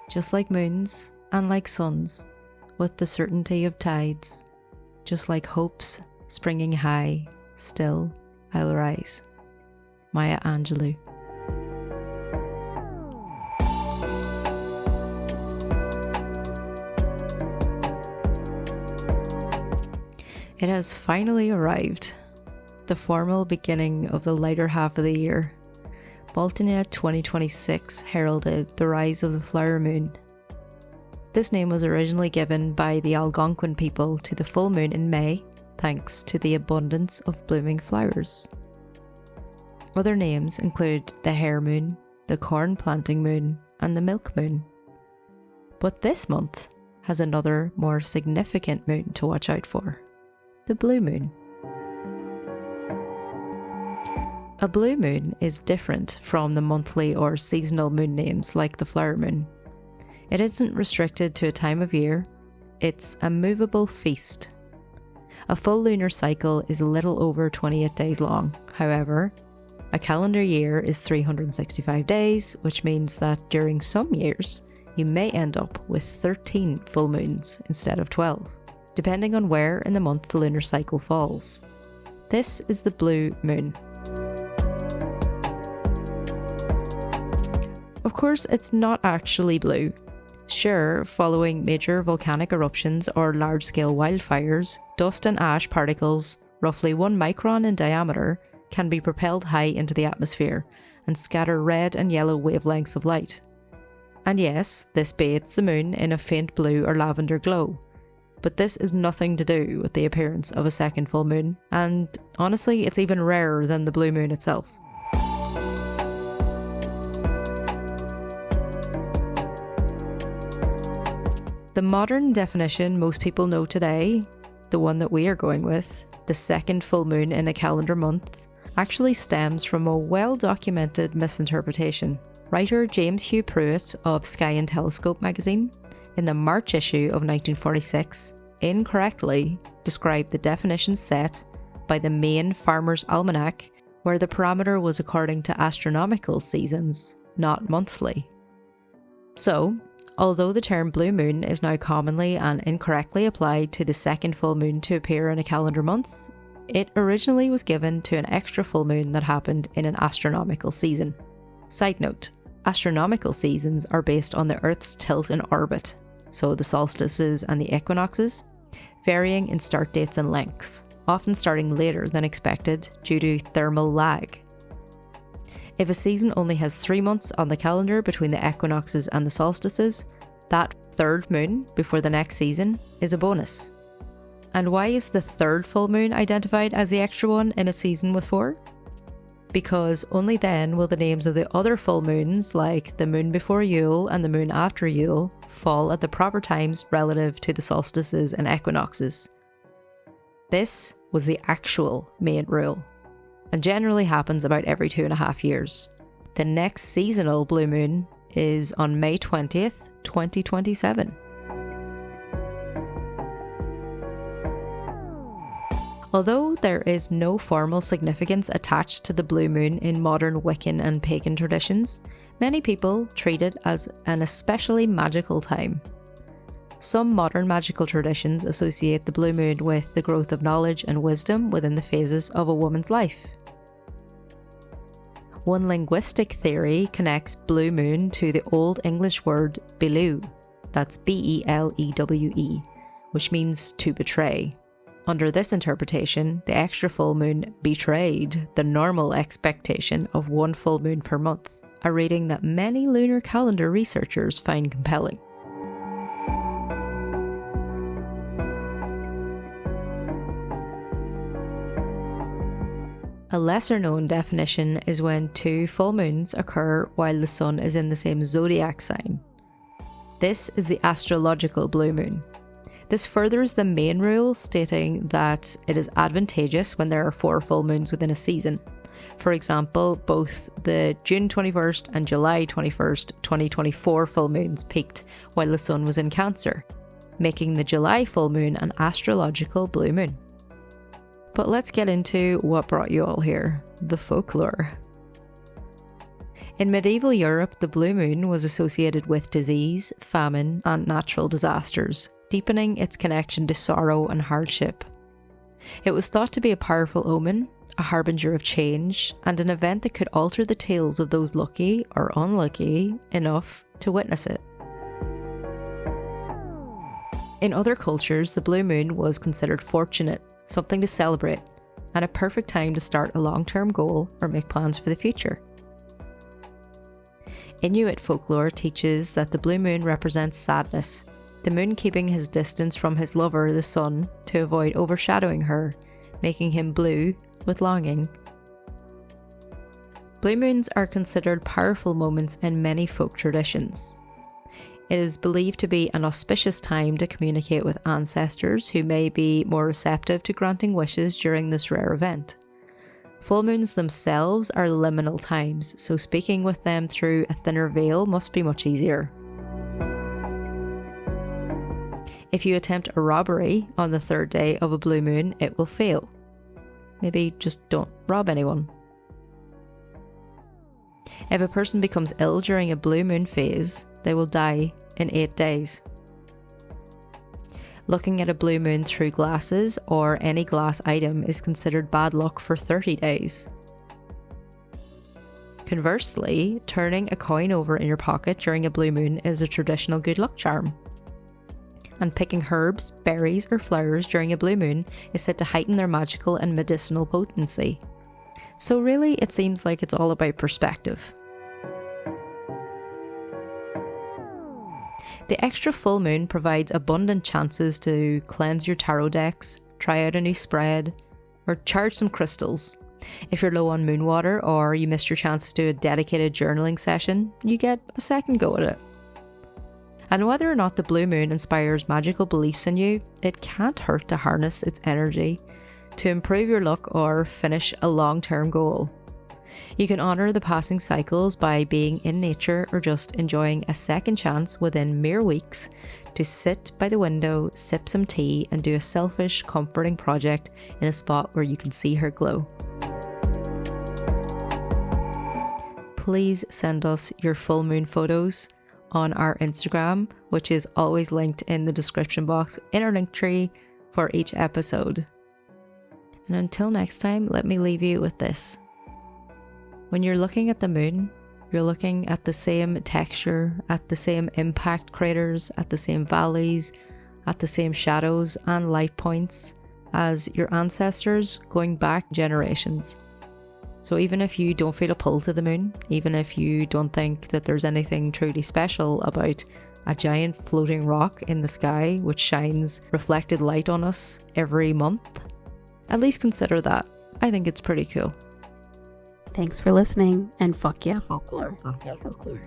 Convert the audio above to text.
just like moons and like suns, with the certainty of tides, just like hopes springing high, still I'll rise. Maya Angelou. It has finally arrived, the formal beginning of the lighter half of the year. Bealtaine 2026 heralded the rise of the flower moon. This name was originally given by the Algonquin people to the full moon in May, thanks to the abundance of blooming flowers. Other names include the hare moon, the corn planting moon, and the milk moon. But this month has another more significant moon to watch out for. The blue moon. A blue moon is different from the monthly or seasonal moon names like the flower moon. It isn't restricted to a time of year, it's a movable feast. A full lunar cycle is a little over 28 days long. However, a calendar year is 365 days, which means that during some years, you may end up with 13 full moons instead of 12. Depending on where in the month the lunar cycle falls. This is the blue moon. Of course, it's not actually blue. Sure, following major volcanic eruptions or large-scale wildfires, dust and ash particles, roughly 1 micron in diameter, can be propelled high into the atmosphere and scatter red and yellow wavelengths of light. And yes, this bathes the moon in a faint blue or lavender glow. But this is nothing to do with the appearance of a second full moon, and honestly, it's even rarer than the blue moon itself. The modern definition most people know today, the one that we are going with, the second full moon in a calendar month, actually stems from a well-documented misinterpretation. Writer James Hugh Pruitt of Sky and Telescope magazine, in the March issue of 1946, incorrectly described the definition set by the Maine Farmer's Almanac, where the parameter was according to astronomical seasons, not monthly. So, although the term blue moon is now commonly and incorrectly applied to the second full moon to appear in a calendar month, it originally was given to an extra full moon that happened in an astronomical season. Side note, astronomical seasons are based on the Earth's tilt in orbit, so the solstices and the equinoxes, varying in start dates and lengths, often starting later than expected due to thermal lag. If a season only has 3 months on the calendar between the equinoxes and the solstices, that third moon before the next season is a bonus. And why is the third full moon identified as the extra one in a season with 4? Because only then will the names of the other full moons, like the moon before Yule and the moon after Yule, fall at the proper times relative to the solstices and equinoxes. This was the actual main rule, and generally happens about every 2.5 years. The next seasonal blue moon is on May 20th, 2027. Although there is no formal significance attached to the blue moon in modern Wiccan and pagan traditions, many people treat it as an especially magical time. Some modern magical traditions associate the blue moon with the growth of knowledge and wisdom within the phases of a woman's life. One linguistic theory connects blue moon to the Old English word belew, that's B-E-L-E-W-E, which means to betray. Under this interpretation, the extra full moon betrayed the normal expectation of 1 full moon per month, a reading that many lunar calendar researchers find compelling. A lesser-known definition is when 2 full moons occur while the sun is in the same zodiac sign. This is the astrological blue moon. This furthers the main rule, stating that it is advantageous when there are 4 full moons within a season. For example, both the June 21st and July 21st, 2024 full moons peaked while the sun was in Cancer, making the July full moon an astrological blue moon. But let's get into what brought you all here, the folklore. In medieval Europe, the blue moon was associated with disease, famine, and natural disasters, deepening its connection to sorrow and hardship. It was thought to be a powerful omen, a harbinger of change, and an event that could alter the tales of those lucky or unlucky enough to witness it. In other cultures, the blue moon was considered fortunate, something to celebrate, and a perfect time to start a long-term goal or make plans for the future. Inuit folklore teaches that the blue moon represents sadness, the moon keeping his distance from his lover, the sun, to avoid overshadowing her, making him blue with longing. Blue moons are considered powerful moments in many folk traditions. It is believed to be an auspicious time to communicate with ancestors who may be more receptive to granting wishes during this rare event. Full moons themselves are liminal times, so speaking with them through a thinner veil must be much easier. If you attempt a robbery on the third day of a blue moon, it will fail. Maybe just don't rob anyone. If a person becomes ill during a blue moon phase, they will die in 8 days. Looking at a blue moon through glasses or any glass item is considered bad luck for 30 days. Conversely, turning a coin over in your pocket during a blue moon is a traditional good luck charm. And picking herbs, berries, or flowers during a blue moon is said to heighten their magical and medicinal potency. So really, it seems like it's all about perspective. The extra full moon provides abundant chances to cleanse your tarot decks, try out a new spread, or charge some crystals. If you're low on moon water or you missed your chance to do a dedicated journaling session, you get a second go at it. And whether or not the blue moon inspires magical beliefs in you, it can't hurt to harness its energy to improve your luck or finish a long-term goal. You can honour the passing cycles by being in nature or just enjoying a second chance within mere weeks to sit by the window, sip some tea, and do a selfish, comforting project in a spot where you can see her glow. Please send us your full moon photos on our Instagram, which is always linked in the description box in our link tree for each episode. And until next time, let me leave you with this. When you're looking at the moon, you're looking at the same texture, at the same impact craters, at the same valleys, at the same shadows and light points as your ancestors going back generations. So even if you don't feel a pull to the moon, even if you don't think that there's anything truly special about a giant floating rock in the sky which shines reflected light on us every month, at least consider that. I think it's pretty cool. Thanks for listening, and fuck yeah, folklore. Fuck yeah, folklore.